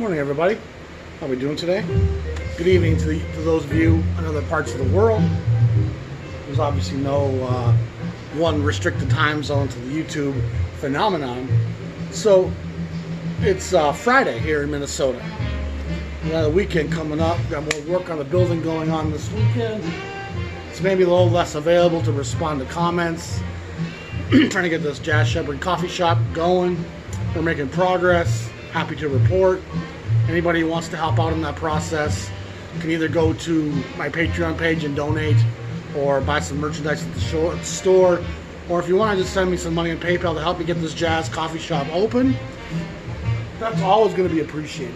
Morning, everybody. How are we doing today? Good evening to those of you in other parts of the world. There's obviously no one restricted time zone to the YouTube phenomenon. So it's Friday here in Minnesota. We got a weekend coming up. Got more work on the building going on this weekend. It's maybe a little less available to respond to comments. Trying to get this Jazz Shepherd coffee shop going. We're making progress. Happy to report. Anybody who wants to help out in that process can either go to my Patreon page and donate, or buy some merchandise at the store, or if you want to just send me some money on PayPal to help me get this Jazz coffee shop open, that's always going to be appreciated.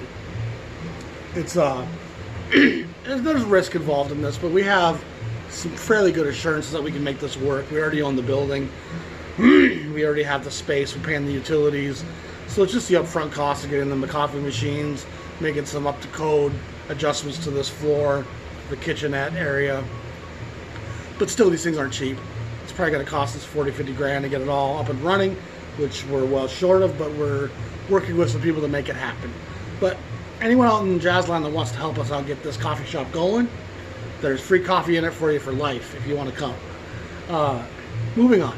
It's there's risk involved in this, but we have some fairly good assurances that we can make this work. We already own the building. We already have the space. We're paying the utilities. So it's just the upfront cost of getting them the coffee machines, making some up-to-code adjustments to this floor, the kitchenette area. But still, these things aren't cheap. It's probably going to cost us 40, 50 grand to get it all up and running, which we're well short of, but we're working with some people to make it happen. But anyone out in Jazzland that wants to help us out get this coffee shop going, there's free coffee in it for you for life if you want to come. Moving on.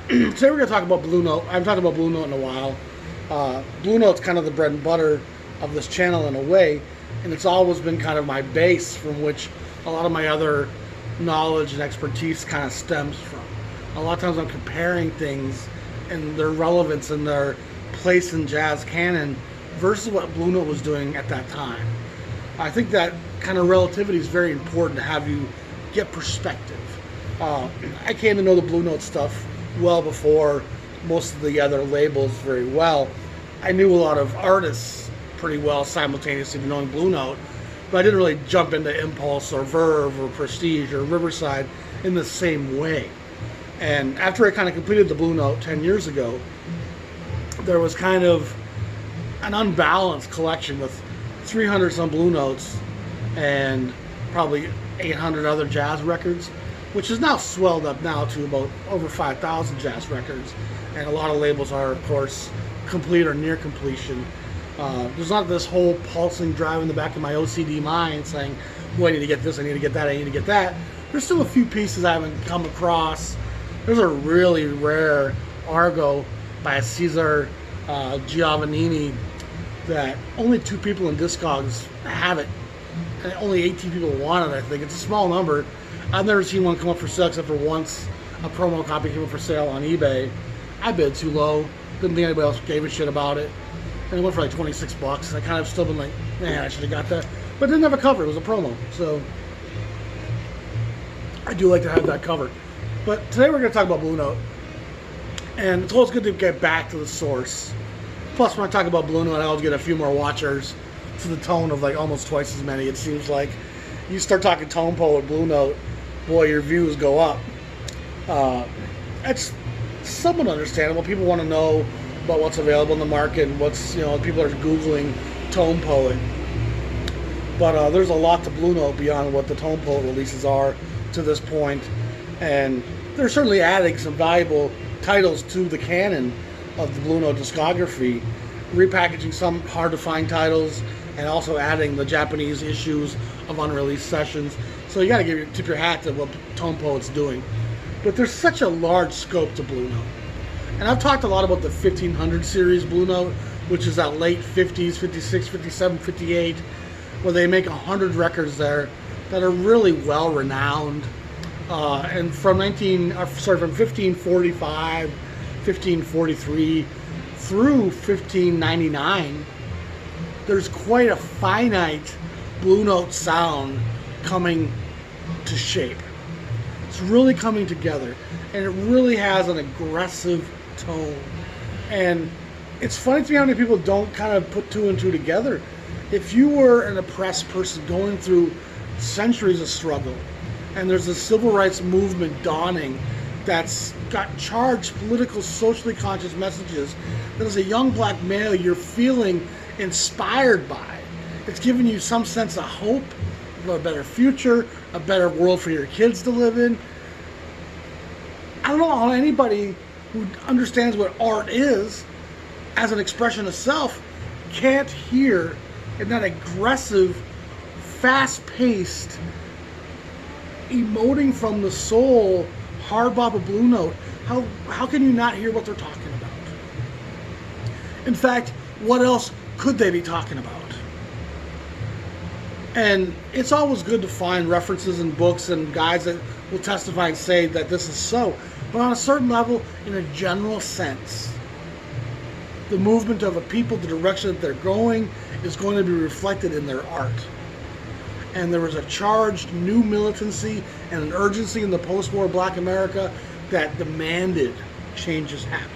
Today we're going to talk about Blue Note. I haven't talked about Blue Note in a while. Blue Note's kind of the bread and butter of this channel in a way, and it's always been kind of my base from which a lot of my other knowledge and expertise kind of stems from. A lot of times I'm comparing things and their relevance and their place in jazz canon versus what Blue Note was doing at that time. I think that kind of relativity is very important to have you get perspective. I came to know the Blue Note stuff well before most of the other labels very well. I knew a lot of artists pretty well simultaneously to knowing Blue Note, but I didn't really jump into Impulse or Verve or Prestige or Riverside in the same way. And after I kind of completed the Blue Note 10 years ago, there was kind of an unbalanced collection with 300 some Blue Notes and probably 800 other jazz records, which is now swelled up now to about over 5,000 jazz records. And a lot of labels are, of course, complete or near completion. There's not this whole pulsing drive in the back of my OCD mind saying, boy, I need to get this, I need to get that, I need to get that. There's still a few pieces I haven't come across. There's a really rare Argo by Cesar Giovannini that only 2 people in Discogs have it. And only 18 people want it, I think. It's a small number. I've never seen one come up for sale except for once a promo copy came up for sale on eBay. I bid too low. Didn't think anybody else gave a shit about it. And it went for like 26 bucks. I kind of still been like, man, I should have got that. But it didn't have a cover. It was a promo. So I do like to have that cover. But today we're going to talk about Blue Note. And it's always good to get back to the source. Plus, when I talk about Blue Note, I always get a few more watchers to the tone of like almost twice as many. It seems like you start talking tone poet Blue Note, boy, your views go up. It's somewhat understandable. People want to know about what's available in the market and what's, people are Googling tone poet. But there's a lot to Blue Note beyond what the tone poet releases are to this point. And they're certainly adding some valuable titles to the canon of the Blue Note discography, repackaging some hard to find titles and also adding the Japanese issues of unreleased sessions. So you got to tip your hat to what Tone Poet's doing. But there's such a large scope to Blue Note. And I've talked a lot about the 1500 series Blue Note, which is that late 50s, 56, 57, 58, where they make 100 records there that are really well renowned. And from 1545, 1543 through 1599, there's quite a finite Blue Note sound coming to shape. It's really coming together, and it really has an aggressive tone. And it's funny to me how many people don't kind of put 2 and 2 together. If you were an oppressed person going through centuries of struggle, and there's a civil rights movement dawning that's got charged, political, socially conscious messages that as a young black male you're feeling inspired by, it's giving you some sense of hope, a better future, a better world for your kids to live in. I don't know how anybody who understands what art is as an expression of self can't hear in that aggressive, fast-paced, emoting from the soul, hard bop a blue note, how can you not hear what they're talking about? In fact, what else could they be talking about? And it's always good to find references in books and guys that will testify and say that this is so. But on a certain level, in a general sense, the movement of a people, the direction that they're going, is going to be reflected in their art. And there was a charged new militancy and an urgency in the post-war Black America that demanded changes happen.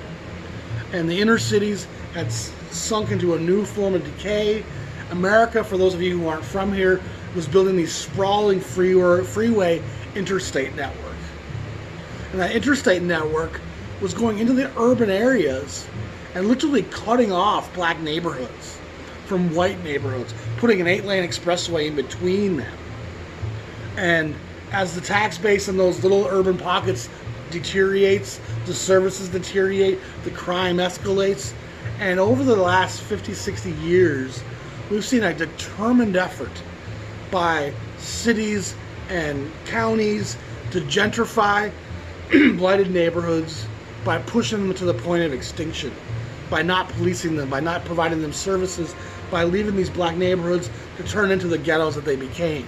And the inner cities had sunk into a new form of decay. America, for those of you who aren't from here, was building these sprawling freeway interstate network. And that interstate network was going into the urban areas and literally cutting off black neighborhoods from white neighborhoods, putting an 8-lane expressway in between them. And as the tax base in those little urban pockets deteriorates, the services deteriorate, the crime escalates. And over the last 50, 60 years, we've seen a determined effort by cities and counties to gentrify blighted neighborhoods by pushing them to the point of extinction, by not policing them, by not providing them services, by leaving these black neighborhoods to turn into the ghettos that they became.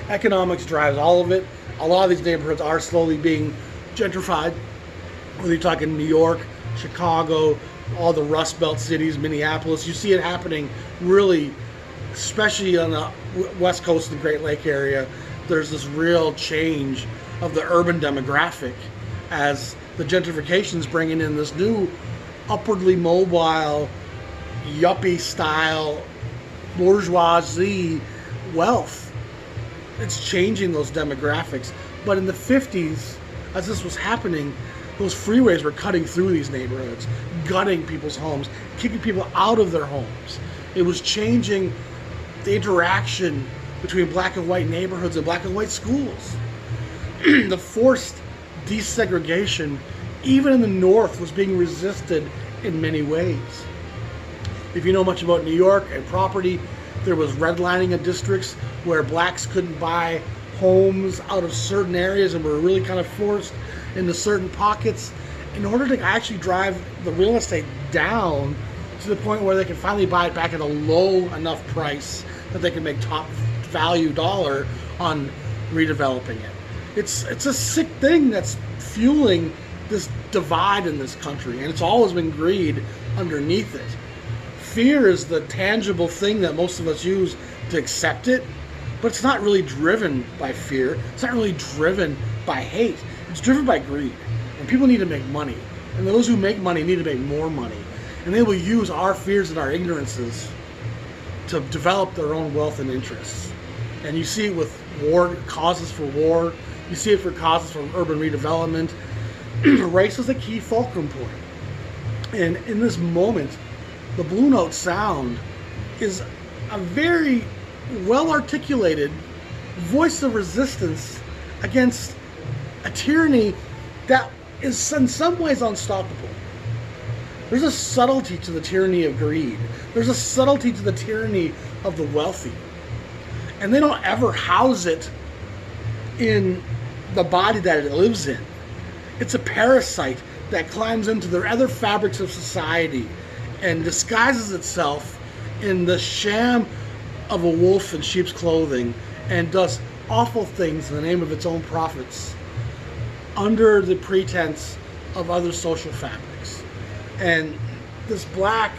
Economics drives all of it. A lot of these neighborhoods are slowly being gentrified. Whether you're talking New York, Chicago, all the Rust Belt cities, Minneapolis, you see it happening really, especially on the west coast of the Great Lake area. There's this real change of the urban demographic as the gentrification is bringing in this new upwardly mobile, yuppie style, bourgeoisie wealth. It's changing those demographics. But in the 50s, as this was happening, those freeways were cutting through these neighborhoods, gutting people's homes, kicking people out of their homes. It was changing the interaction between black and white neighborhoods and black and white schools. The forced desegregation, even in the North, was being resisted in many ways. If you know much about New York and property, there was redlining of districts where blacks couldn't buy homes out of certain areas and were really kind of forced into certain pockets in order to actually drive the real estate down to the point where they can finally buy it back at a low enough price that they can make top value dollar on redeveloping it. It's a sick thing that's fueling this divide in this country, and it's always been greed underneath it. Fear is the tangible thing that most of us use to accept it, but it's not really driven by fear. It's not really driven by hate. It's driven by greed. And people need to make money. And those who make money need to make more money. And they will use our fears and our ignorances to develop their own wealth and interests. And you see it with war, causes for war. You see it for causes for urban redevelopment. Race is a key fulcrum point. And in this moment, the Blue Note sound is a very well-articulated voice of resistance against a tyranny that is in some ways unstoppable. There's a subtlety to the tyranny of greed. There's a subtlety to the tyranny of the wealthy. And they don't ever house it in the body that it lives in. It's a parasite that climbs into the other fabrics of society and disguises itself in the sham of a wolf in sheep's clothing and does awful things in the name of its own profits under the pretense of other social fabrics. And this black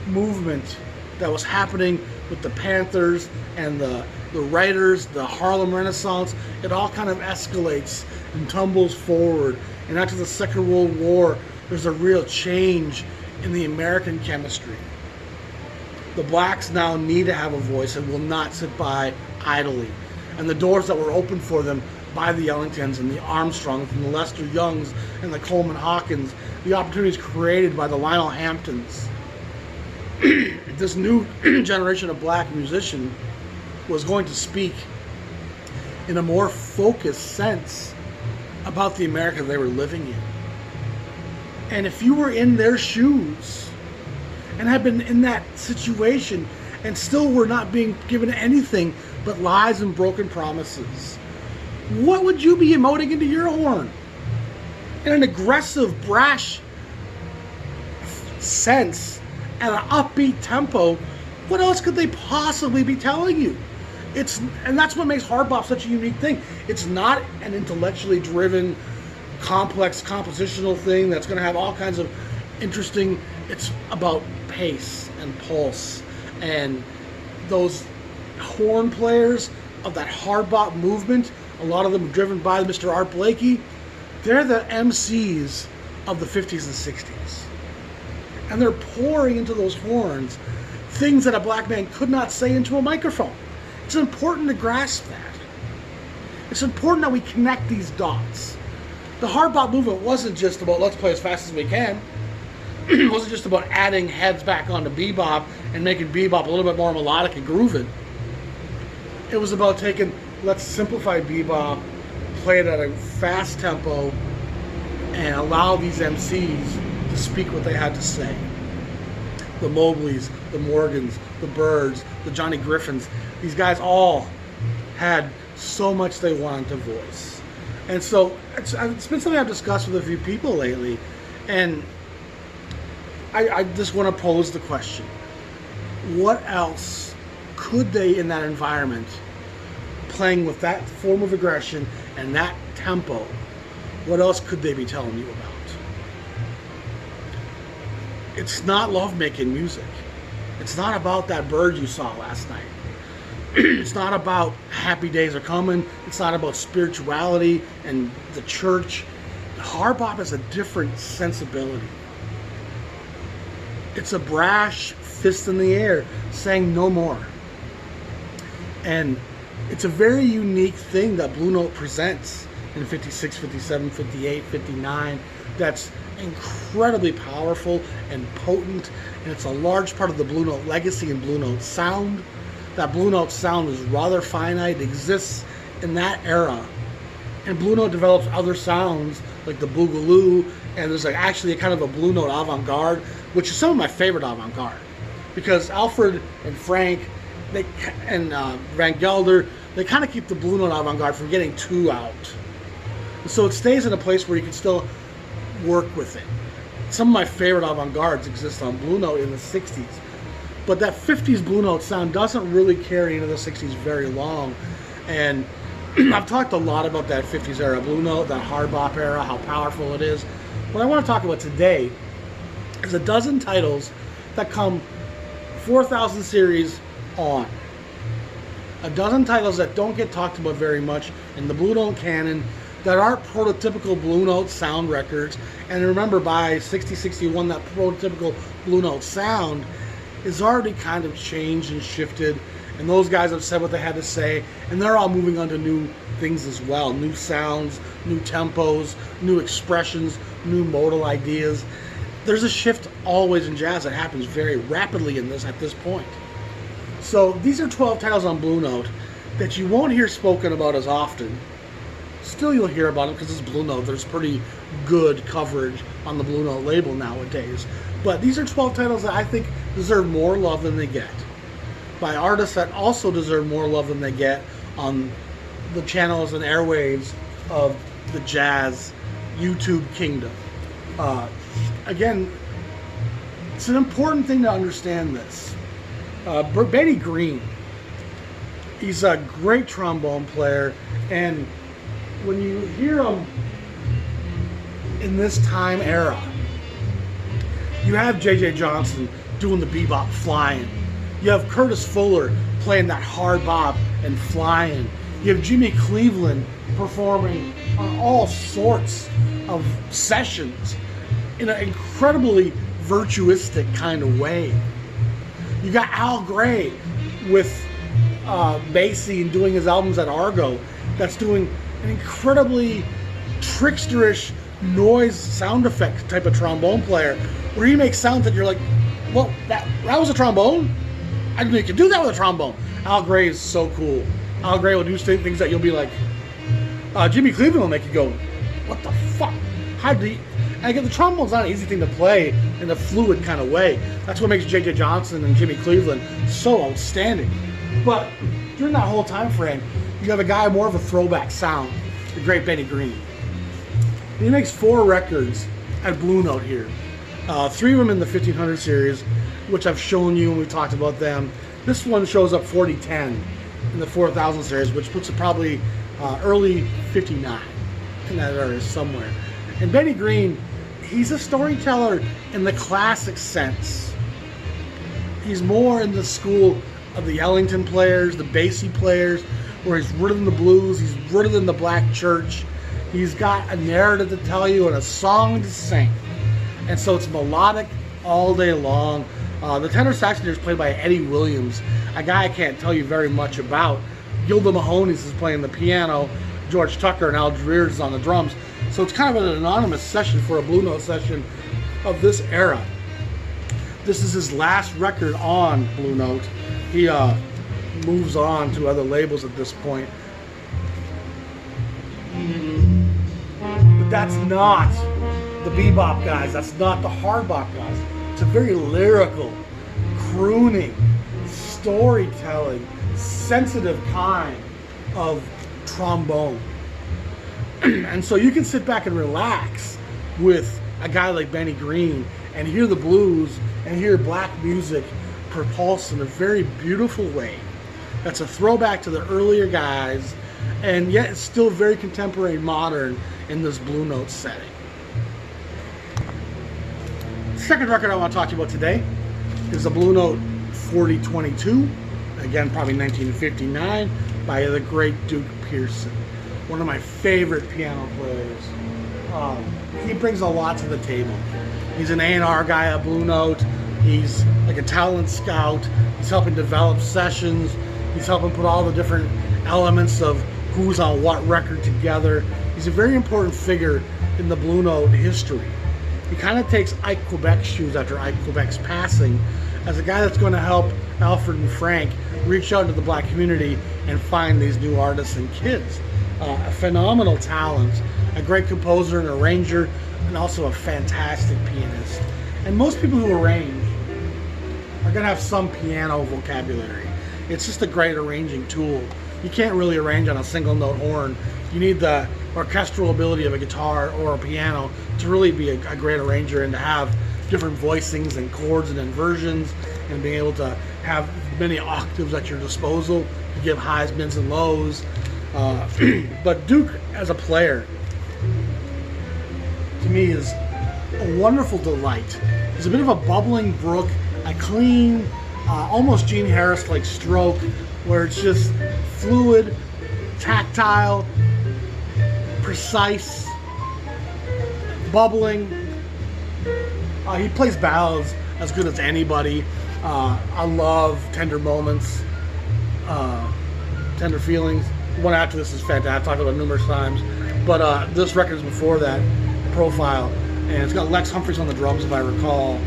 movement that was happening with the Panthers and the writers, the Harlem Renaissance, it all kind of escalates and tumbles forward. And after the Second World War, there's a real change in the American chemistry. The blacks now need to have a voice and will not sit by idly. And the doors that were opened for them by the Ellingtons and the Armstrongs and the Lester Youngs and the Coleman Hawkins, the opportunities created by the Lionel Hamptons. This new generation of black musician was going to speak in a more focused sense about the America they were living in. And if you were in their shoes, and have been in that situation and still were not being given anything but lies and broken promises, what would you be emoting into your horn? In an aggressive, brash sense, at an upbeat tempo, what else could they possibly be telling you? And that's what makes hard bop such a unique thing. It's not an intellectually driven, complex compositional thing that's going to have all kinds of interesting. It's about pace and pulse, and those horn players of that hard bop movement, a lot of them driven by Mr. Art Blakey, they're the MCs of the 50s and 60s. And they're pouring into those horns things that a black man could not say into a microphone. It's important to grasp that. It's important that we connect these dots. The hard bop movement wasn't just about let's play as fast as we can. It wasn't just about adding heads back onto bebop and making bebop a little bit more melodic and grooving. It was about taking, let's simplify bebop, play it at a fast tempo, and allow these MCs to speak what they had to say. The Mobleys, the Morgans, the Birds, the Johnny Griffins, these guys all had so much they wanted to voice. And so it's been something I've discussed with a few people lately, and I just want to pose the question. What else could they, in that environment, playing with that form of aggression and that tempo, what else could they be telling you about? It's not love-making music. It's not about that bird you saw last night. It's not about happy days are coming. It's not about spirituality and the church. Hard bop has a different sensibility. It's a brash fist in the air saying no more. And it's a very unique thing that Blue Note presents in 56, 57, 58, 59 that's incredibly powerful and potent, and it's a large part of the Blue Note legacy and Blue Note sound. That Blue Note sound is rather finite, it exists in that era. And Blue Note develops other sounds like the Boogaloo, and there's like actually a kind of a Blue Note avant-garde, which is some of my favorite avant-garde. Because Alfred and Frank and Van Gelder, they kind of keep the Blue Note avant-garde from getting too out. And so it stays in a place where you can still work with it. Some of my favorite avant-gardes exist on Blue Note in the 60s. But that 50s Blue Note sound doesn't really carry into the 60s very long. And I've talked a lot about that 50s era Blue Note, that hard bop era, how powerful it is. What I want to talk about today is a dozen titles that come 4000 series on. A dozen titles that don't get talked about very much in the Blue Note canon, that aren't prototypical Blue Note sound records. And remember, by 60, 61, that prototypical Blue Note sound is already kind of changed and shifted, and those guys have said what they had to say, and they're all moving on to new things as well. New sounds, new tempos, new expressions, new modal ideas. There's a shift always in jazz that happens very rapidly in this at this point. So these are 12 titles on Blue Note that you won't hear spoken about as often. Still, you'll hear about them because it's Blue Note. There's pretty good coverage on the Blue Note label nowadays. But these are 12 titles that I think deserve more love than they get, by artists that also deserve more love than they get on the channels and airwaves of the jazz YouTube kingdom. Again, it's an important thing to understand this. Benny Green, he's a great trombone player, and when you hear him in this time era, you have J.J. Johnson doing the bebop flying. You have Curtis Fuller playing that hard bop and flying. You have Jimmy Cleveland performing on all sorts of sessions in an incredibly virtuistic kind of way. You got Al Gray with Basie and doing his albums at Argo, that's doing an incredibly tricksterish noise sound effect type of trombone player, where he makes sounds that you're like, well, that was a trombone? I didn't know you could do that with a trombone. Al Gray is so cool. Al Gray will do things that you'll be like, Jimmy Cleveland will make you go, what the fuck? How did he? And again, the trombone's not an easy thing to play in a fluid kind of way. That's what makes J.J. Johnson and Jimmy Cleveland so outstanding. But during that whole time frame, you have a guy more of a throwback sound, the great Benny Green. He makes 4 records at Blue Note here. 3 of them in the 1500 series, which I've shown you when we talked about them. This one shows up 4010 in the 4000 series, which puts it probably early 59 in that area somewhere. And Benny Green, he's a storyteller in the classic sense. He's more in the school of the Ellington players, the Basie players, where he's rooted in the blues, he's rooted in the black church. He's got a narrative to tell you and a song to sing. And so it's melodic all day long. The tenor saxophone is played by Eddie Williams, a guy I can't tell you very much about. Gilda Mahoney's is playing the piano, George Tucker and Al Dreer's is on the drums. So it's kind of an anonymous session for a Blue Note session of this era. This is his last record on Blue Note. He moves on to other labels at this point. But that's not the bebop guys. That's not the hard bop guys. It's a very lyrical, crooning, storytelling, sensitive kind of trombone. And so you can sit back and relax with a guy like Benny Green and hear the blues and hear black music propulse in a very beautiful way. That's a throwback to the earlier guys, and yet it's still very contemporary, modern in this Blue Note setting. The second record I want to talk to you about today is the Blue Note 4022, again probably 1959, by the great Duke Pearson, one of my favorite piano players. He brings a lot to the table. He's an A&R guy at Blue Note. He's like a talent scout. He's helping develop sessions. He's helping put all the different elements of who's on what record together. He's a very important figure in the Blue Note history. He kind of takes Ike Quebec's shoes after Ike Quebec's passing as a guy that's going to help Alfred and Frank reach out to the black community and find these new artists and kids. A phenomenal talent, a great composer and arranger, and also a fantastic pianist. And most people who arrange are going to have some piano vocabulary. It's just a great arranging tool. You can't really arrange on a single note horn. You need the orchestral ability of a guitar or a piano to really be a great arranger and to have different voicings and chords and inversions and being able to have many octaves at your disposal to give highs, mids, and lows. But Duke as a player, to me, is a wonderful delight. He's a bit of a bubbling brook, a clean, almost Gene Harris-like stroke, where it's just fluid, tactile, precise, bubbling. He plays ballads as good as anybody. I love Tender Moments, Tender Feelings. The one after this is fantastic. I've talked about it numerous times. But this record is before that, Profile. And it's got Lex Humphreys on the drums, if I recall,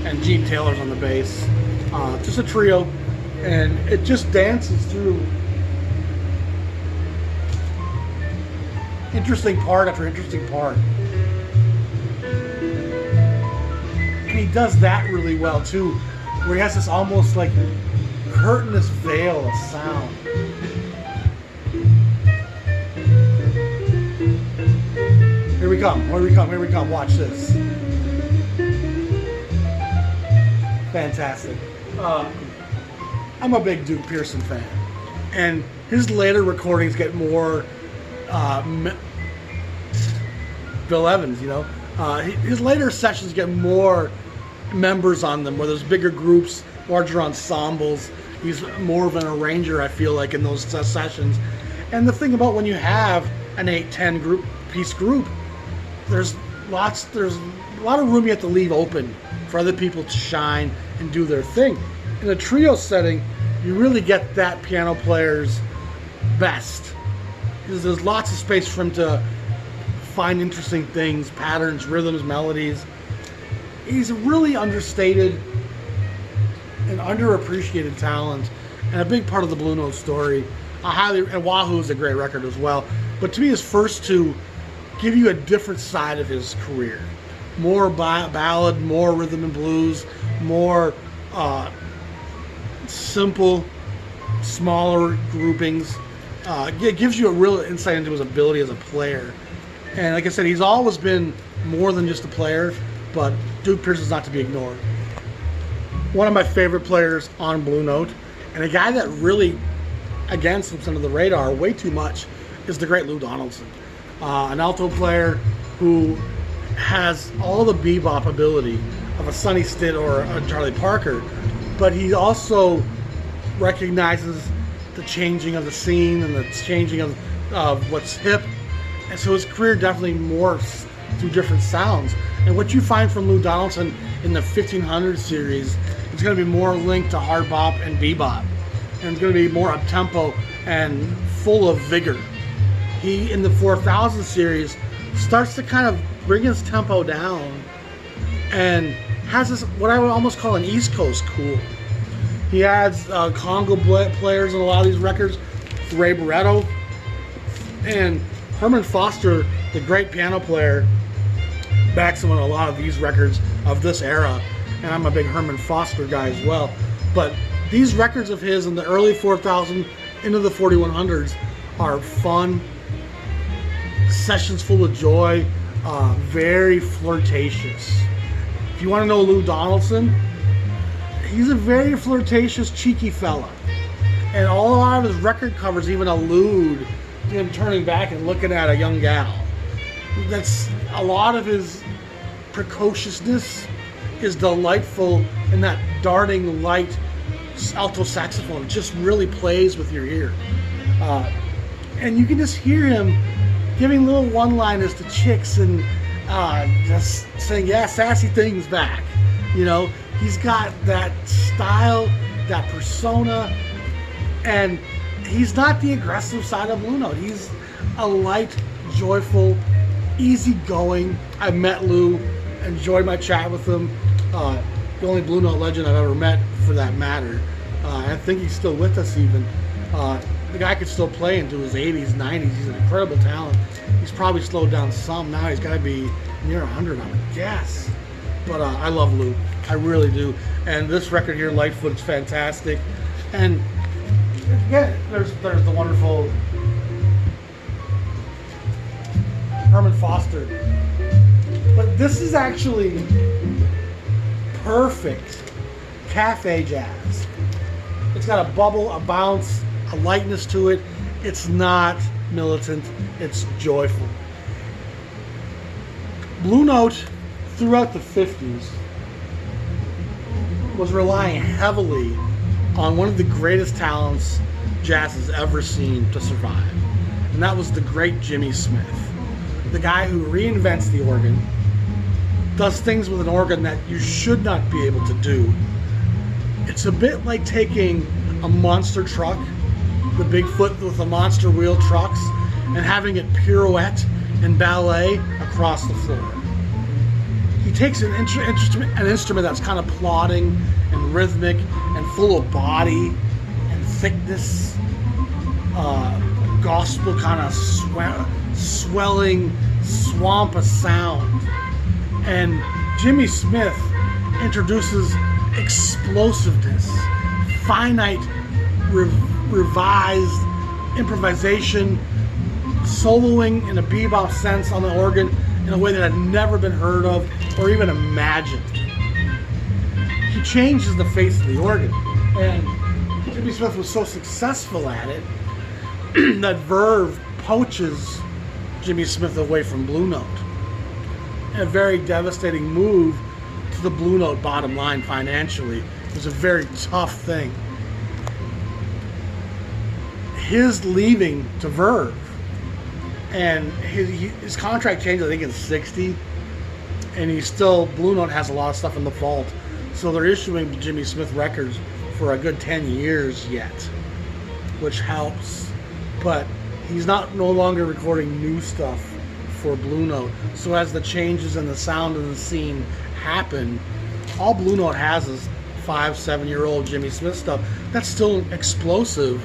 and Gene Taylor's on the bass. Just a trio. And it just dances through interesting part after interesting part. And he does that really well too, where he has this almost like curtainous veil of sound. Here we come, here we come, here we come. Watch this. Fantastic. I'm a big Duke Pearson fan, and his later recordings get more Bill Evans, you know. His later sessions get more members on them, where there's bigger groups, larger ensembles. He's more of an arranger, I feel like, in those sessions. And the thing about when you have an 8-10 piece group, there's a lot of room you have to leave open for other people to shine and do their thing. In a trio setting, you really get that piano player's best, because there's lots of space for him to find interesting things, patterns, rhythms, melodies. He's a really understated and underappreciated talent, and a big part of the Blue Note story. And Wahoo is a great record as well. But to me, his first two give you a different side of his career. more ballad, more rhythm and blues, more simple, smaller groupings. It gives you a real insight into his ability as a player. And like I said, he's always been more than just a player, but Duke Pearson's not to be ignored. One of my favorite players on Blue Note, and a guy that really, again, slips under the radar way too much, is the great Lou Donaldson. An alto player who has all the bebop ability of a Sonny Stitt or a Charlie Parker, but he also recognizes the changing of the scene and the changing of what's hip. And so his career definitely morphs through different sounds. And what you find from Lou Donaldson in the 1500 series is going to be more linked to hard bop and bebop. And it's going to be more up-tempo and full of vigor. He, in the 4000 series, starts to kind of bring his tempo down and has this, what I would almost call an East Coast cool. He adds Congo players in a lot of these records, Ray Barretto, and Herman Foster, the great piano player, backs him on a lot of these records of this era, and I'm a big Herman Foster guy as well. But these records of his in the early 4000 into the 4100s are fun, sessions full of joy, very flirtatious. If you want to know Lou Donaldson, he's a very flirtatious, cheeky fella. And a lot of his record covers even allude to him turning back and looking at a young gal. That's a lot of his precociousness is delightful, and that darting light alto saxophone just really plays with your ear. And you can just hear him giving little one-liners to chicks and just saying, yeah, sassy things back. You know, he's got that style, that persona, and he's not the aggressive side of Blue Note. He's a light, joyful, easygoing. I met Lou, enjoyed my chat with him. The only Blue Note legend I've ever met, for that matter. I think he's still with us even. The guy could still play into his 80s, 90s. He's an incredible talent. He's probably slowed down some now. He's got to be near 100, I would guess. But I love Lou. I really do. And this record here, Lightfoot, is fantastic. And again, there's the wonderful Herman Foster. But this is actually perfect cafe jazz. It's got a bubble, a bounce, a lightness to it. It's not militant, it's joyful. Blue Note, throughout the 50s, was relying heavily on one of the greatest talents jazz has ever seen to survive. And that was the great Jimmy Smith. The guy who reinvents the organ, does things with an organ that you should not be able to do. It's a bit like taking a monster truck, the Bigfoot with the monster wheel trucks, and having it pirouette and ballet across the floor. He takes an instrument that's kind of plodding and rhythmic and full of body and thickness, gospel kind of swelling swamp of sound. And Jimmy Smith introduces explosiveness, finite, revised improvisation, soloing in a bebop sense on the organ in a way that had never been heard of or even imagined. He changes the face of the organ, and Jimmy Smith was so successful at it that Verve poaches Jimmy Smith away from Blue Note. A very devastating move to the Blue Note bottom line financially. It was a very tough thing. His leaving to Verve, and his contract changed, I think, in '60, and he's still, Blue Note has a lot of stuff in the vault, so they're issuing Jimmy Smith records for a good 10 years yet, which helps, but he's no longer recording new stuff for Blue Note. So as the changes in the sound of the scene happen, all Blue Note has is 5-7-year-old Jimmy Smith stuff that's still explosive,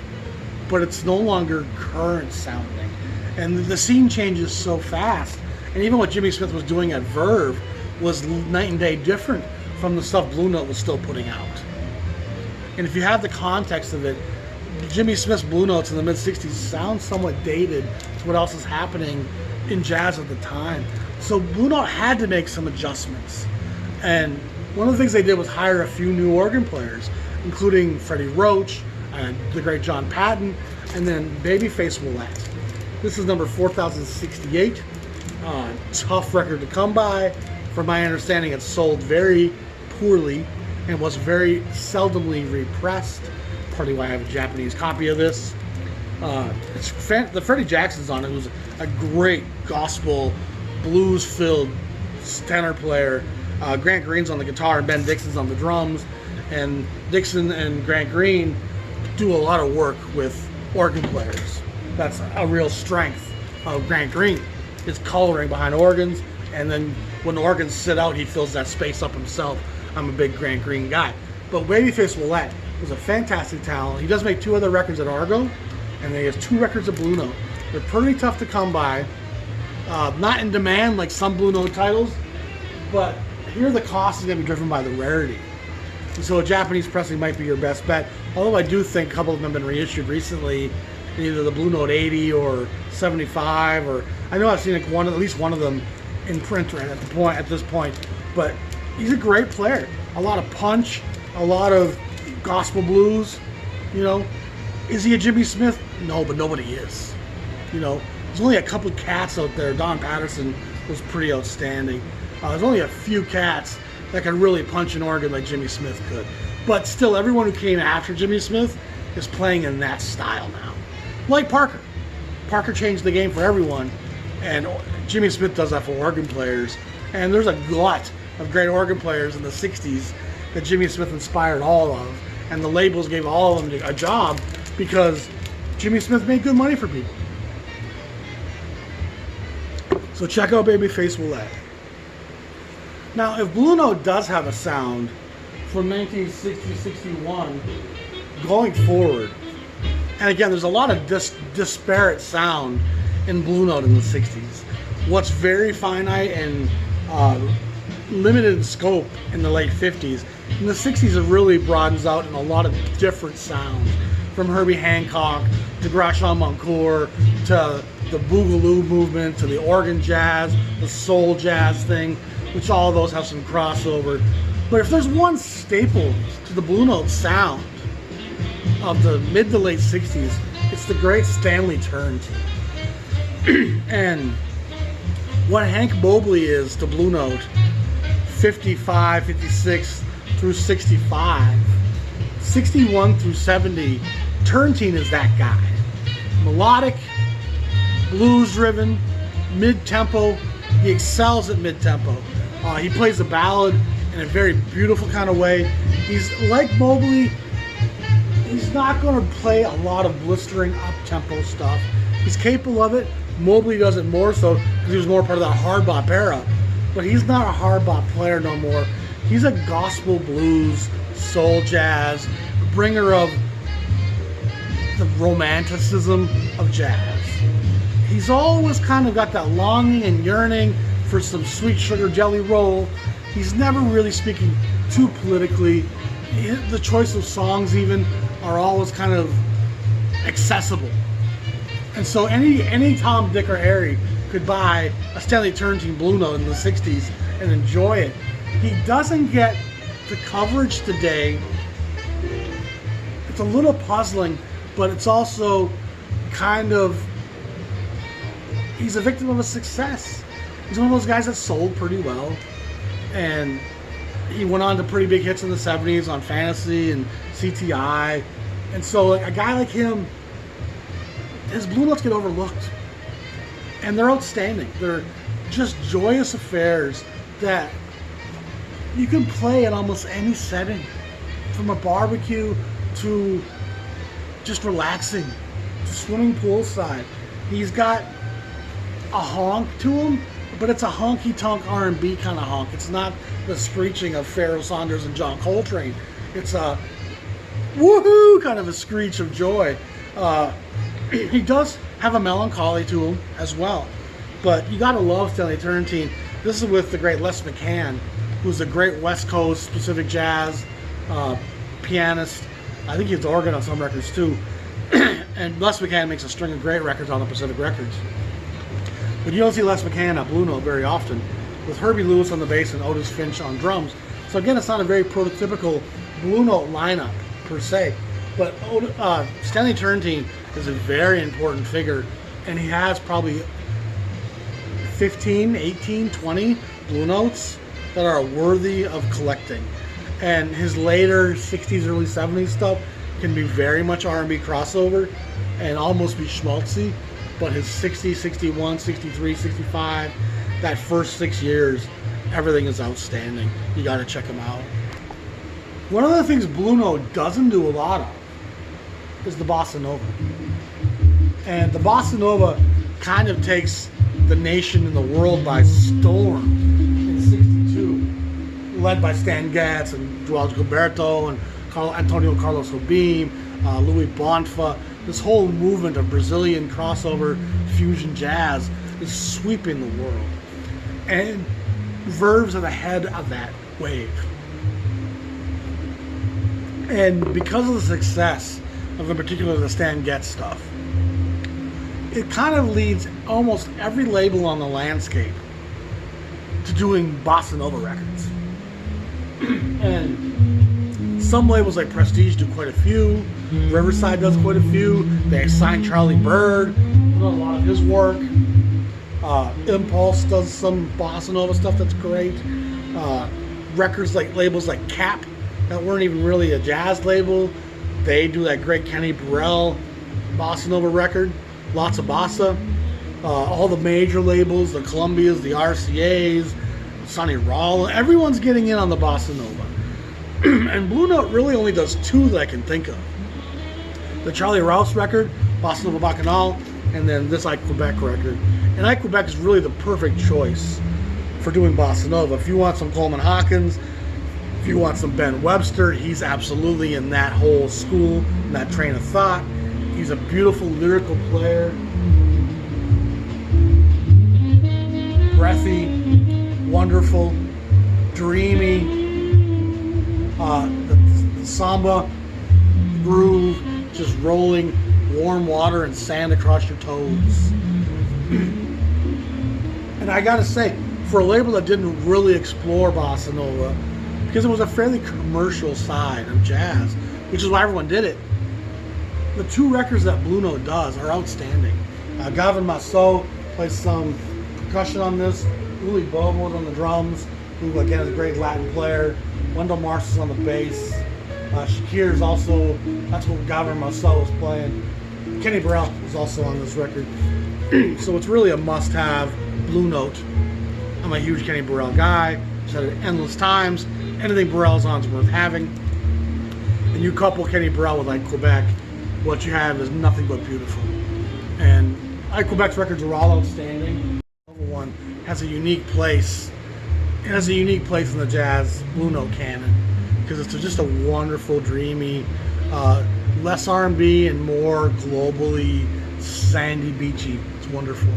but it's no longer current sounding. And the scene changes so fast. And even what Jimmy Smith was doing at Verve was night and day different from the stuff Blue Note was still putting out. And if you have the context of it, Jimmy Smith's Blue Notes in the mid-60s sound somewhat dated to what else is happening in jazz at the time. So Blue Note had to make some adjustments. And one of the things they did was hire a few new organ players, including Freddie Roach, and the great John Patton, and then Babyface Willette. This is number 4068. Tough record to come by. From my understanding, it sold very poorly and was very seldomly repressed. Partly why I have a Japanese copy of this. The Freddie Jackson's on it, who's a great gospel, blues-filled tenor player. Grant Green's on the guitar and Ben Dixon's on the drums. And Dixon and Grant Green do a lot of work with organ players. That's a real strength of Grant Green. His coloring behind organs, and then when the organs sit out, he fills that space up himself. I'm a big Grant Green guy. But Babyface Willette was a fantastic talent. He does make 2 other records at Argo, and he has 2 records at Blue Note. They're pretty tough to come by. Not in demand like some Blue Note titles, but here the cost is going to be driven by the rarity. And so a Japanese pressing might be your best bet. Although I do think a couple of them have been reissued recently in either the Blue Note 80 or 75, or I know I've seen at least one of them in print at this point. But he's a great player. A lot of punch, a lot of gospel blues. You know, is he a Jimmy Smith? No, but nobody is. You know, there's only a couple of cats out there. Don Patterson was pretty outstanding. There's only a few cats that can really punch an organ like Jimmy Smith could. But still, everyone who came after Jimmy Smith is playing in that style now. Like Parker. Parker changed the game for everyone, and Jimmy Smith does that for organ players. And there's a glut of great organ players in the 60s that Jimmy Smith inspired all of, and the labels gave all of them a job because Jimmy Smith made good money for people. So check out Babyface Willette. Now, if Blue Note does have a sound from 1960-61 going forward, and again, there's a lot of disparate sound in Blue Note in the 60s. What's very finite and limited in scope in the late 50s. In the 60s, it really broadens out in a lot of different sounds, from Herbie Hancock to Grasham Moncourt to the Boogaloo movement to the organ jazz, the soul jazz thing, which all of those have some crossover. But if there's one staple to the Blue Note sound of the mid to late 60s, it's the great Stanley Turntine. And what Hank Mobley is to Blue Note, 55, 56 through 65, 61 through 70, Turntine is that guy. Melodic, blues-driven, mid-tempo. He excels at mid-tempo. He plays a ballad in a very beautiful kind of way. He's like Mobley. He's not going to play a lot of blistering up-tempo stuff. He's capable of it. Mobley does it more so because he was more part of that hard bop era. But he's not a hard bop player no more. He's a gospel blues, soul jazz, bringer of the romanticism of jazz. He's always kind of got that longing and yearning for some sweet sugar jelly roll. He's never really speaking too politically. The choice of songs even are always kind of accessible. And so any Tom, Dick, or Harry could buy a Stanley Turntine Blue Note in the 60s and enjoy it. He doesn't get the coverage today. It's a little puzzling, but it's also kind of, he's a victim of a success. He's one of those guys that sold pretty well, and he went on to pretty big hits in the 70s on Fantasy and CTI. And so like, a guy like him, his Blue Notes get overlooked. And they're outstanding. They're just joyous affairs that you can play in almost any setting. From a barbecue to just relaxing, to swimming poolside. He's got a honk to him, but it's a honky-tonk R&B kind of honk. It's not the screeching of Pharoah Sanders and John Coltrane. It's a woohoo kind of a screech of joy. He does have a melancholy to him as well, but you gotta love Stanley Turntine. This is with the great Les McCann, who's a great West Coast Pacific jazz pianist. I think he's organ on some records too. And Les McCann makes a string of great records on the Pacific Records. But you don't see Les McCann at Blue Note very often, with Herbie Lewis on the bass and Otis Finch on drums. So again, it's not a very prototypical Blue Note lineup per se. But Stanley Turrentine is a very important figure, and he has probably 15, 18, 20 Blue Notes that are worthy of collecting. And his later 60s, early 70s stuff can be very much R&B crossover and almost be schmaltzy. But his 60, 61, 63, 65, that first 6 years, everything is outstanding. You got to check him out. One of the things Blue Note doesn't do a lot of is the Bossa Nova. And the Bossa Nova kind of takes the nation and the world by storm in 62, led by Stan Getz and João Gilberto and Antonio Carlos Jobim, Louis Bonfa. This whole movement of Brazilian crossover fusion jazz is sweeping the world. And Verve's at the head of that wave. And because of the success of, in particular, the Stan Getz stuff, it kind of leads almost every label on the landscape to doing Bossa Nova records. And some labels like Prestige do quite a few. Riverside does quite a few. They signed Charlie Bird, a lot of his work. Impulse does some Bossa Nova stuff that's great. Records like labels like Cap that weren't even really a jazz label, they do that great Kenny Burrell Bossa Nova record. Lots of bossa. All the major labels, the Columbias, the RCAs, Sonny Rollins, everyone's getting in on the Bossa Nova. And Blue Note really only does two that I can think of. The Charlie Rouse record, Bossa Nova Bacchanal, and then this Ike Quebec record. And Ike Quebec is really the perfect choice for doing Bossa Nova. If you want some Coleman Hawkins, if you want some Ben Webster, he's absolutely in that whole school, in that train of thought. He's a beautiful lyrical player. Breathy, wonderful, dreamy. The samba groove, just rolling warm water and sand across your toes. And I gotta say, for a label that didn't really explore Bossa Nova, because it was a fairly commercial side of jazz, which is why everyone did it, the two records that Blue Note does are outstanding. Gavin Massot plays some percussion on this. Uli Bobo's on the drums, who again is a great Latin player. Wendell Marsh is on the bass. Shakir is also, that's what Gavin Massot was playing. Kenny Burrell is also on this record. So it's really a must-have Blue Note. I'm a huge Kenny Burrell guy. I've said it endless times. Anything Burrell's on is worth having. And you couple Kenny Burrell with Ike Quebec, what you have is nothing but beautiful. And Ike Quebec's records are all outstanding. One has a unique place. It has a unique place in the jazz Blue Note canon because it's just a wonderful, dreamy, less R&B and more globally sandy, beachy. It's wonderful.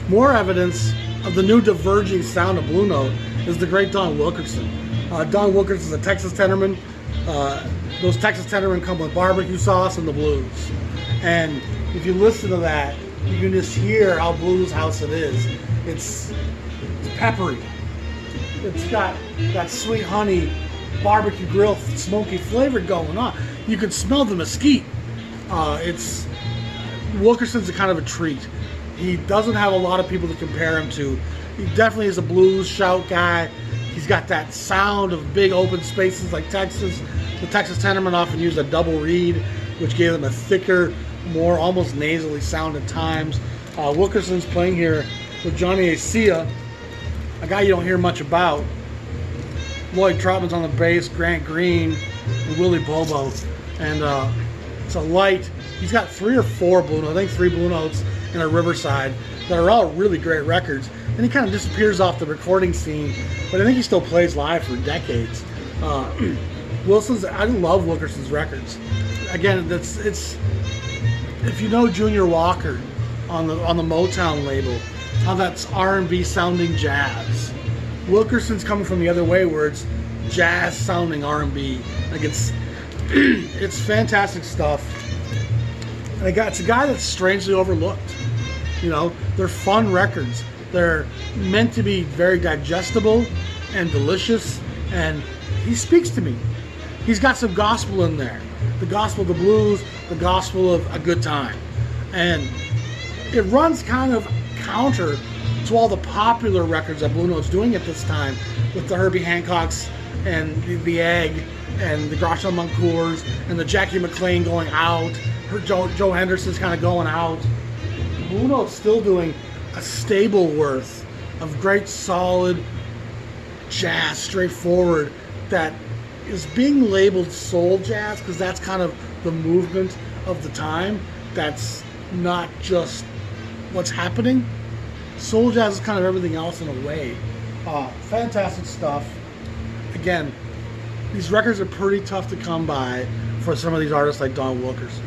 More evidence of the new diverging sound of Blue Note is the great Don Wilkerson. Don Wilkerson is a Texas Tenorman. Those Texas Tenormen come with barbecue sauce and the blues. And if you listen to that, you can just hear how blues house it is. It's peppery. It's got that sweet honey, barbecue grill, smoky flavor going on. You can smell the mesquite. Wilkerson's a kind of a treat. He doesn't have a lot of people to compare him to. He definitely is a blues shout guy. He's got that sound of big open spaces like Texas. The Texas Tenormen often used a double reed, which gave them a thicker, more almost nasally sound at times. Wilkerson's playing here with Johnny Acia, a guy you don't hear much about. Lloyd Troutman's on the bass, Grant Green, and Willie Bobo. And it's a light. He's got 3 or 4 Blue Notes, I think 3 Blue Notes in a Riverside that are all really great records. And he kind of disappears off the recording scene, but I think he still plays live for decades. I love Wilkerson's records. Again, it's if you know Junior Walker on the Motown label, how that's R&B sounding jazz. Wilkerson's coming from the other way, where it's jazz sounding R&B. Like it's it's fantastic stuff. And it's a guy that's strangely overlooked. You know, they're fun records. They're meant to be very digestible and delicious, and he speaks to me. He's got some gospel in there. The gospel of the blues, the gospel of a good time. And it runs kind of counter to all the popular records that Blue Note's doing at this time, with the Herbie Hancocks and the Egg and the Gratiot Moncours and the Jackie McLean going out. Joe Henderson's kind of going out. Blue Note's still doing a stable worth of great solid jazz, straightforward, that is being labeled soul jazz because that's kind of the movement of the time. That's not just what's happening. Soul jazz is kind of everything else in a way. Fantastic stuff. Again, these records are pretty tough to come by for some of these artists like Don Wilkerson.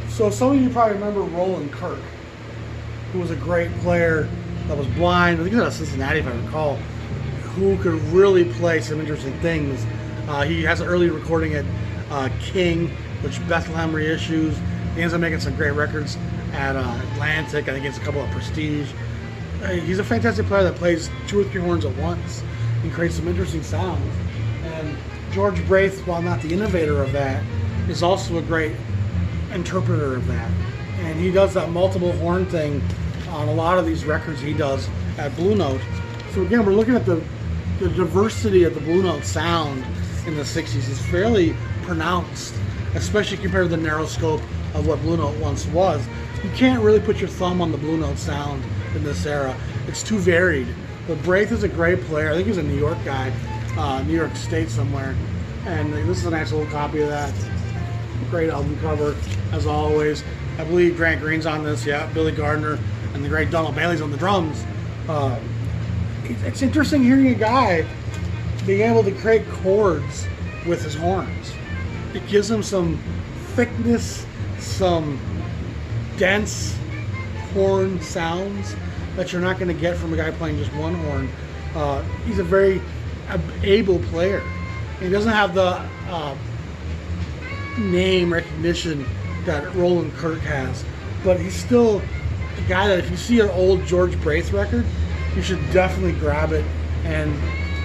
So some of you probably remember Roland Kirk, who was a great player that was blind. I think he was out of Cincinnati, if I recall, who could really play some interesting things. He has an early recording at King, which Bethlehem reissues. He ends up making some great records at Atlantic. I think it's a couple of Prestige. He's a fantastic player that plays 2 or 3 horns at once and creates some interesting sounds. And George Braith, while not the innovator of that, is also a great interpreter of that. And he does that multiple horn thing on a lot of these records he does at Blue Note. So again, we're looking at the diversity of the Blue Note sound in the 60s is fairly pronounced, especially compared to the narrow scope of what Blue Note once was. You can't really put your thumb on the Blue Note sound in this era. It's too varied. But Braith is a great player. I think he's a New York guy, New York State somewhere. And this is a nice little copy of that. Great album cover, as always. I believe Grant Green's on this, yeah, Billy Gardner, and the great Donald Bailey's on the drums. It's interesting hearing a guy being able to create chords with his horns. It gives him some thickness, some dense horn sounds that you're not going to get from a guy playing just one horn. He's a very able player. He doesn't have the name recognition that Roland Kirk has, but he's still a guy that if you see an old George Braith record, you should definitely grab it. And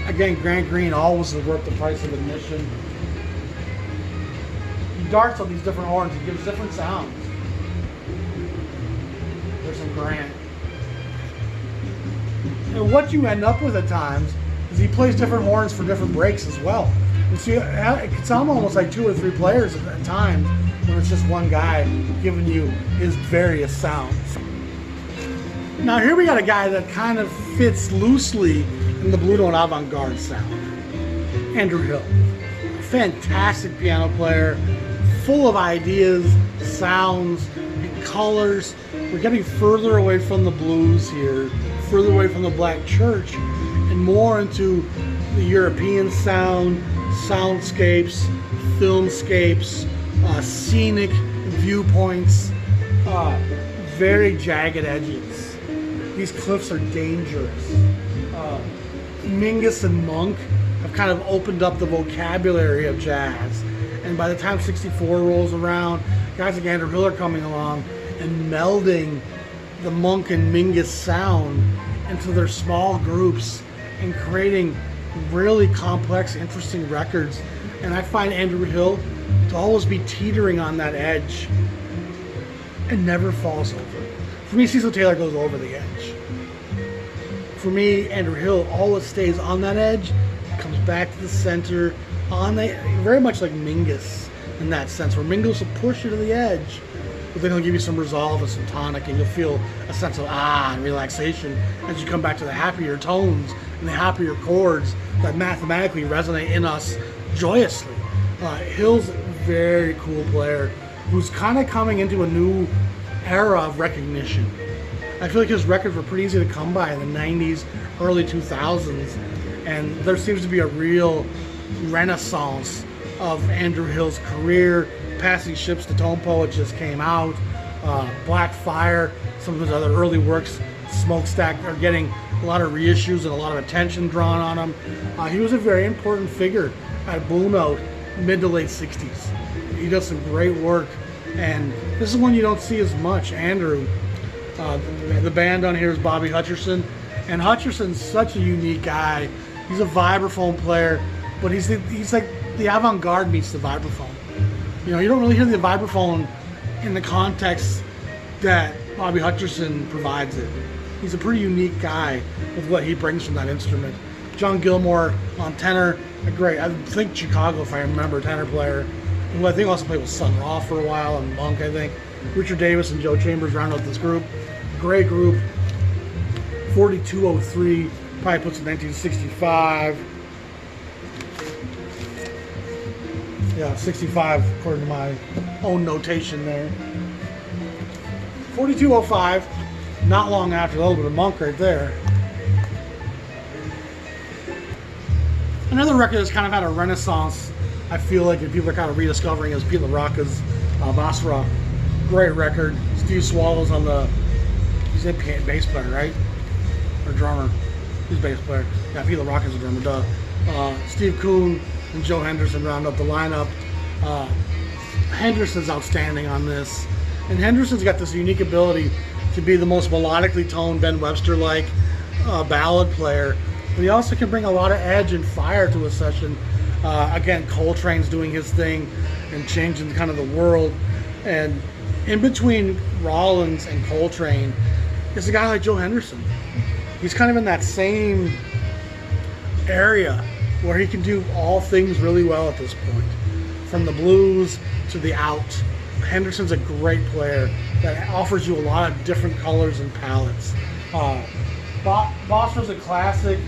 again, Grant Green always is worth the price of admission. He darts on these different horns, he gives different sounds. There's some Grant. And what you end up with at times is he plays different horns for different breaks as well. And so it can sound almost like 2 or 3 players at times when it's just one guy giving you his various sounds. Now here we got a guy that kind of fits loosely in the Blue Note avant-garde sound. Andrew Hill. Fantastic piano player, full of ideas, sounds, and colors. We're getting further away from the blues here, further away from the black church, and more into the European sound, soundscapes, filmscapes, scenic viewpoints, very jagged edges. These cliffs are dangerous. Mingus and Monk have kind of opened up the vocabulary of jazz. And by the time 64 rolls around, guys like Andrew Hill are coming along and melding the Monk and Mingus sound into their small groups and creating really complex, interesting records. And I find Andrew Hill to always be teetering on that edge and never falls over. For me, Cecil Taylor goes over the edge. For me, Andrew Hill always stays on that edge, comes back to the center, very much like Mingus in that sense, where Mingus will push you to the edge, but then he'll give you some resolve and some tonic, and you'll feel a sense of and relaxation as you come back to the happier tones and the happier chords that mathematically resonate in us joyously. Hill's a very cool player who's kind of coming into a new era of recognition. I feel like his records were pretty easy to come by in the 90s, early 2000s, and there seems to be a real renaissance of Andrew Hill's career. Passing Ships to Tone Poet just came out. Black Fire some of his other early works, Smokestack, are getting a lot of reissues and a lot of attention drawn on him. He was a very important figure at Blue Note, mid to late 60s. He does some great work, and this is one you don't see as much. Andrew, the band on here is Bobby Hutcherson, and Hutcherson's such a unique guy. He's a vibraphone player, but he's like the avant-garde meets the vibraphone. You know, you don't really hear the vibraphone in the context that Bobby Hutcherson provides it. He's a pretty unique guy with what he brings from that instrument. John Gilmore on tenor, a great, I think Chicago, if I remember, tenor player, who I think also played with Sun Ra for a while, and Monk, I think. Richard Davis and Joe Chambers round out this group. Great group. 4203, probably puts in 1965. Yeah, 65 according to my own notation there. 4205, not long after, a little bit of Monk right there. Another record that's kind of had a renaissance, I feel like, and people are kind of rediscovering, is Pete LaRocca's Basra. Great record. Steve Swallows on the, he's a bass player, right? Or drummer. He's a bass player. Yeah, Pete LaRocca's a drummer, duh. Steve Kuhn and Joe Henderson round up the lineup. Henderson's outstanding on this. And Henderson's got this unique ability to be the most melodically toned, Ben Webster-like ballad player. But he also can bring a lot of edge and fire to a session. Again, Coltrane's doing his thing and changing kind of the world. And in between Rollins and Coltrane is a guy like Joe Henderson. He's kind of in that same area where he can do all things really well at this point. From the blues to the out. Henderson's a great player that offers you a lot of different colors and palettes. Basra's a classic.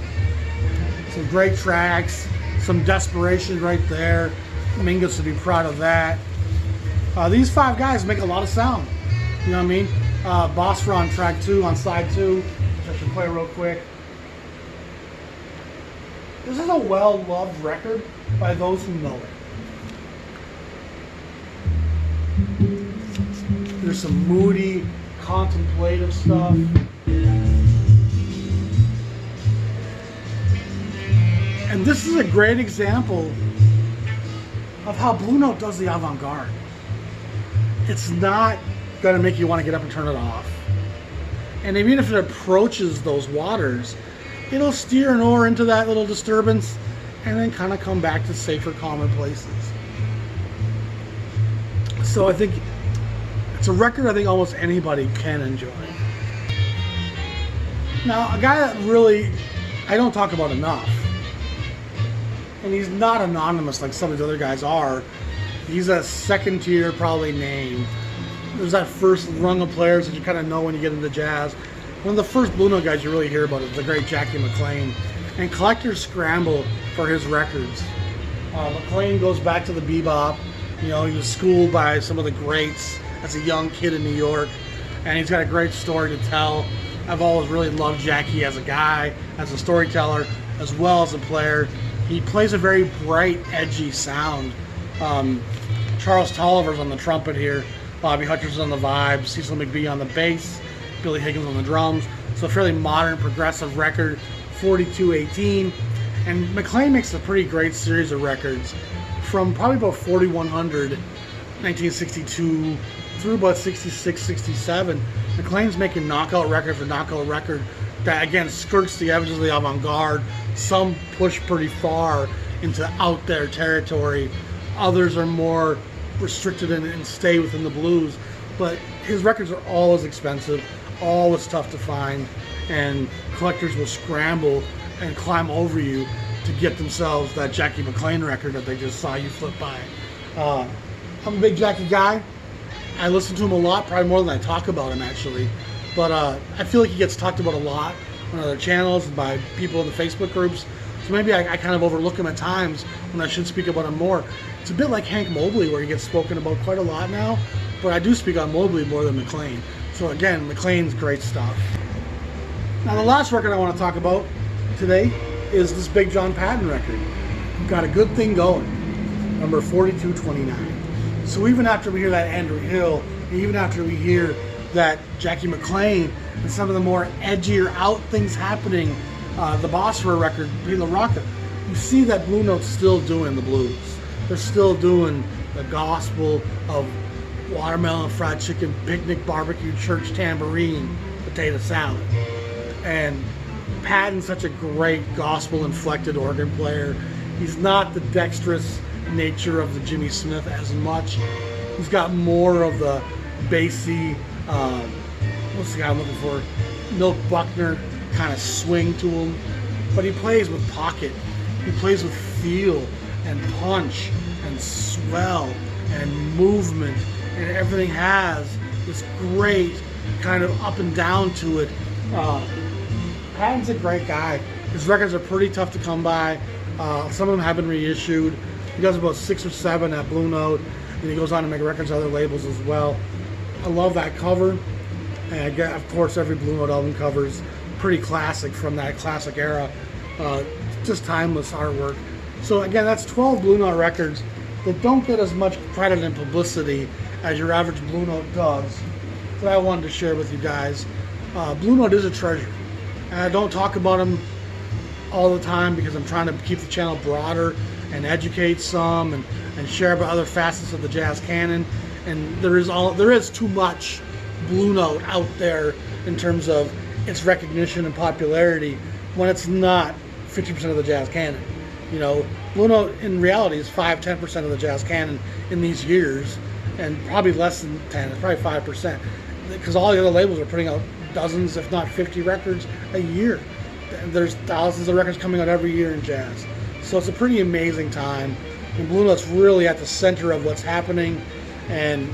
Some great tracks. Some desperation right there. Mingus would be proud of that. These five guys make a lot of sound. You know what I mean? Basra on track 2, on side 2, which I should play real quick. This is a well-loved record by those who know it. There's some moody, contemplative stuff. And this is a great example of how Blue Note does the avant-garde. It's not going to make you want to get up and turn it off. And even if it approaches those waters, it'll steer an oar into that little disturbance and then kind of come back to safer, calmer places. So I think it's a record I think almost anybody can enjoy. Now, a guy that really I don't talk about enough, and he's not anonymous like some of the other guys are. He's a second tier probably name. There's that first rung of players that you kind of know when you get into jazz. One of the first Blue Note guys you really hear about is the great Jackie McLean. And collectors scramble for his records. McLean goes back to the bebop. You know, he was schooled by some of the greats as a young kid in New York. And he's got a great story to tell. I've always really loved Jackie as a guy, as a storyteller, as well as a player. He plays a very bright, edgy sound. Charles Tolliver's on the trumpet here. Bobby Hutcherson's on the vibes. Cecil McBee on the bass. Billy Higgins on the drums. So a fairly modern, progressive record. 4218. And McLean makes a pretty great series of records from probably about 4100, 1962, through about 66, 67. McLean's making knockout record for knockout record that, again, skirts the edges of the avant-garde. Some push pretty far into out there territory. Others are more restricted and stay within the blues. But his records are always expensive, always tough to find, and collectors will scramble and climb over you to get themselves that Jackie McLean record that they just saw you flip by. I'm a big Jackie guy. I listen to him a lot, probably more than I talk about him actually. But I feel like he gets talked about a lot on other channels and by people in the Facebook groups. So maybe I kind of overlook him at times when I should speak about him more. It's a bit like Hank Mobley, where he gets spoken about quite a lot now, but I do speak on Mobley more than McLean. So again, McLean's great stuff. Now the last record I want to talk about today is this Big John Patton record. Got a good thing going, number 4229. So even after we hear that Andrew Hill, even after we hear that Jackie McLean and some of the more edgier out things happening, the Bossa record, being Larocca, you see that Blue Note's still doing the blues. They're still doing the gospel of watermelon, fried chicken, picnic, barbecue, church tambourine, potato salad. And Patton's such a great gospel-inflected organ player. He's not the dexterous nature of the Jimmy Smith as much. He's got more of the bassy, what's the guy I'm looking for? Milt Buckner kind of swing to him. But he plays with pocket. He plays with feel and punch and swell and movement. And everything has this great kind of up and down to it. Patton's a great guy. His records are pretty tough to come by. Some of them have been reissued. He does about 6 or 7 at Blue Note, and he goes on to make records on other labels as well. I love that cover, and of course every Blue Note album cover is pretty classic from that classic era. Just timeless artwork. So again, that's 12 Blue Note records that don't get as much credit and publicity as your average Blue Note does. That I wanted to share with you guys. Blue Note is a treasure. And I don't talk about them all the time because I'm trying to keep the channel broader and educate some and share about other facets of the jazz canon. And there is too much Blue Note out there in terms of its recognition and popularity when it's not 50% of the jazz canon. You know, Blue Note in reality is 5-10% of the jazz canon in these years, and probably less than 10. It's probably 5%, because all the other labels are putting out dozens, if not 50 records a year. There's thousands of records coming out every year in jazz. So it's a pretty amazing time. And Blue Note's really at the center of what's happening and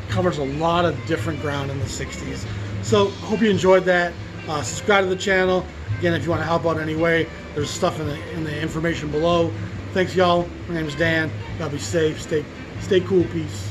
covers a lot of different ground in the 60s. So hope you enjoyed that. Subscribe to the channel. Again, if you want to help out in any way, there's stuff in the information below. Thanks, y'all. My name is Dan. Y'all be safe. Stay cool. Peace.